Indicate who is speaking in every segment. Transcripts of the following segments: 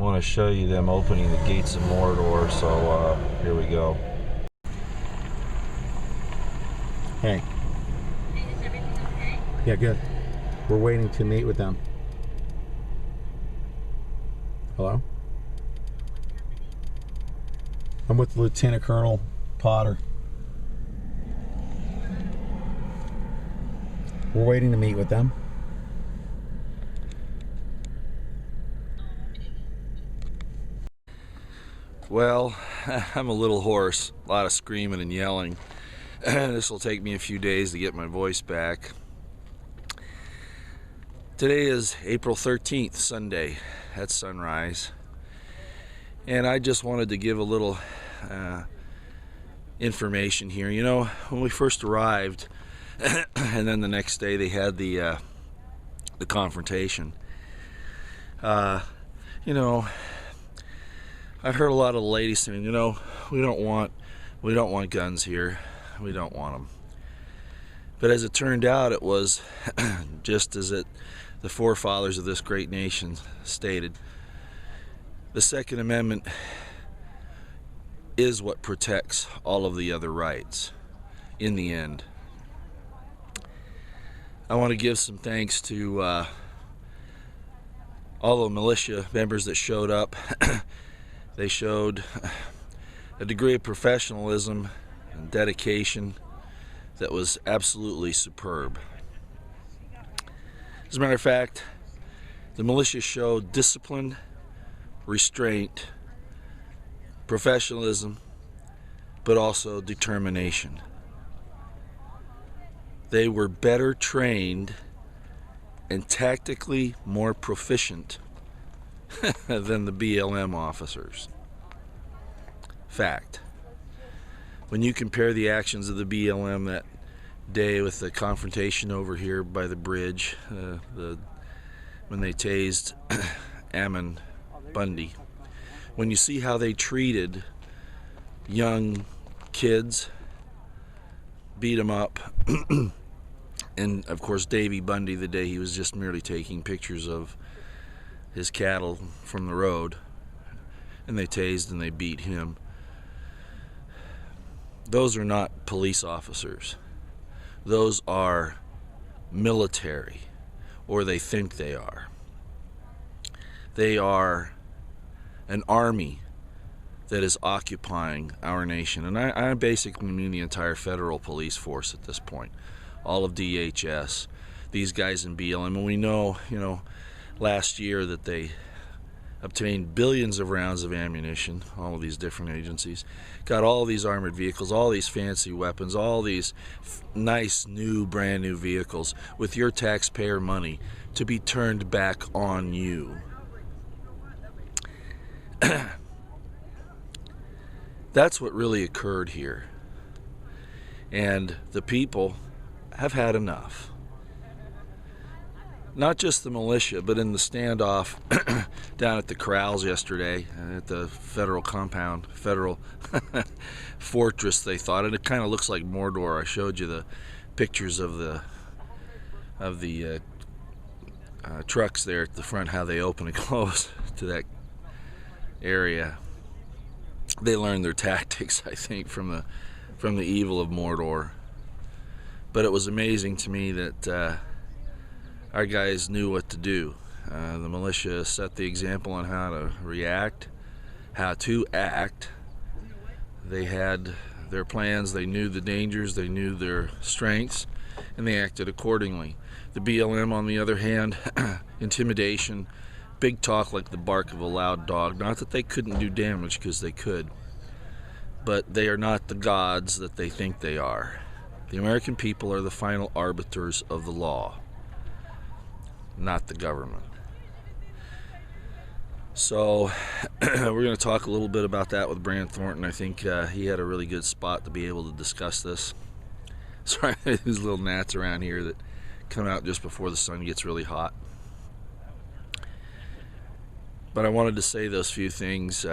Speaker 1: want to show you them opening the gates of Mordor, so here we go.
Speaker 2: Hey.
Speaker 3: Is everything okay?
Speaker 2: Yeah, good. We're waiting to meet with them. Hello? I'm with Lieutenant Colonel Potter. We're waiting to meet with them.
Speaker 1: Well, I'm a little hoarse. A lot of screaming and yelling. This will take me a few days to get my voice back. Today is April 13th, Sunday at sunrise. And I just wanted to give a little information here. You know, when we first arrived, and then the next day they had the confrontation. You know, I've heard a lot of the ladies saying, you know, we don't want guns here. We don't want them. But as it turned out, it was just as the forefathers of this great nation stated. The Second Amendment is what protects all of the other rights in the end. I want to give some thanks to all the militia members that showed up. They showed a degree of professionalism and dedication that was absolutely superb. As a matter of fact, the militia showed discipline, restraint, professionalism, but also determination. They were better trained and tactically more proficient than the BLM officers. Fact. When you compare the actions of the BLM that day with the confrontation over here by the bridge, when they tased Ammon Bundy, when you see how they treated young kids, beat them up, and of course Davy Bundy, the day he was just merely taking pictures of his cattle from the road, and they tased and they beat him. Those are not police officers. Those are military, or they think they are. They are an army that is occupying our nation. And I basically mean the entire federal police force at this point. All of DHS, these guys in BLM. And we know, you know, last year that they obtained billions of rounds of ammunition, all of these different agencies, got all these armored vehicles, all these fancy weapons, all these nice new brand new vehicles with your taxpayer money to be turned back on you. That's what really occurred here. And the people have had enough. Not just the militia, but in the standoff down at the corrals yesterday, at the federal compound, federal fortress, they thought. And it kind of looks like Mordor. I showed you the pictures of the trucks there at the front, how they open and close to that area. They learned their tactics, I think, from the evil of Mordor. But it was amazing to me that our guys knew what to do. The militia set the example on how to react, how to act. They had their plans, they knew the dangers, they knew their strengths, and they acted accordingly. The BLM, on the other hand, intimidation, big talk like the bark of a loud dog. Not that they couldn't do damage, because they could, but they are not the gods that they think they are. The American people are the final arbiters of the law, not the government. So we're going to talk a little bit about that with Brand Thornton. I think he had a really good spot to be able to discuss this. Sorry, these little gnats around here that come out just before the sun gets really hot. But I wanted to say those few things.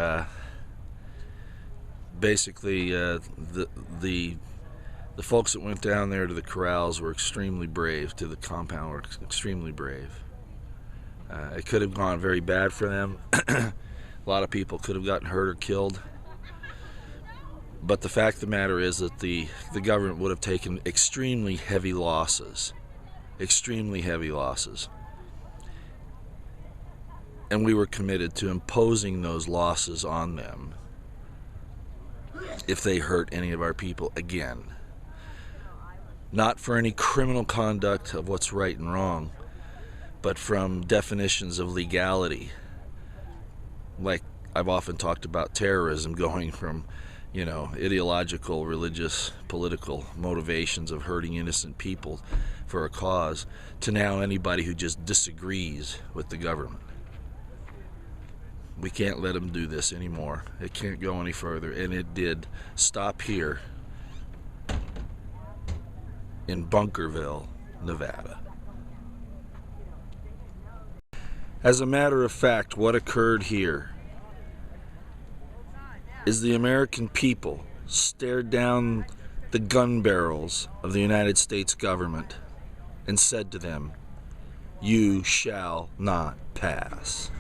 Speaker 1: Basically, the folks that went down there to the corrals were extremely brave, to the compound were extremely brave. It could have gone very bad for them. A lot of people could have gotten hurt or killed. But the fact of the matter is that the government would have taken extremely heavy losses. Extremely heavy losses. And we were committed to imposing those losses on them if they hurt any of our people again. Not for any criminal conduct of what's right and wrong, but from definitions of legality. Like I've often talked about terrorism going from, ideological, religious, political motivations of hurting innocent people for a cause to now anybody who just disagrees with the government. We can't let them do this anymore. It can't go any further, and it did stop here in Bunkerville, Nevada. As a matter of fact, what occurred here is the American people stared down the gun barrels of the United States government and said to them, "You shall not pass."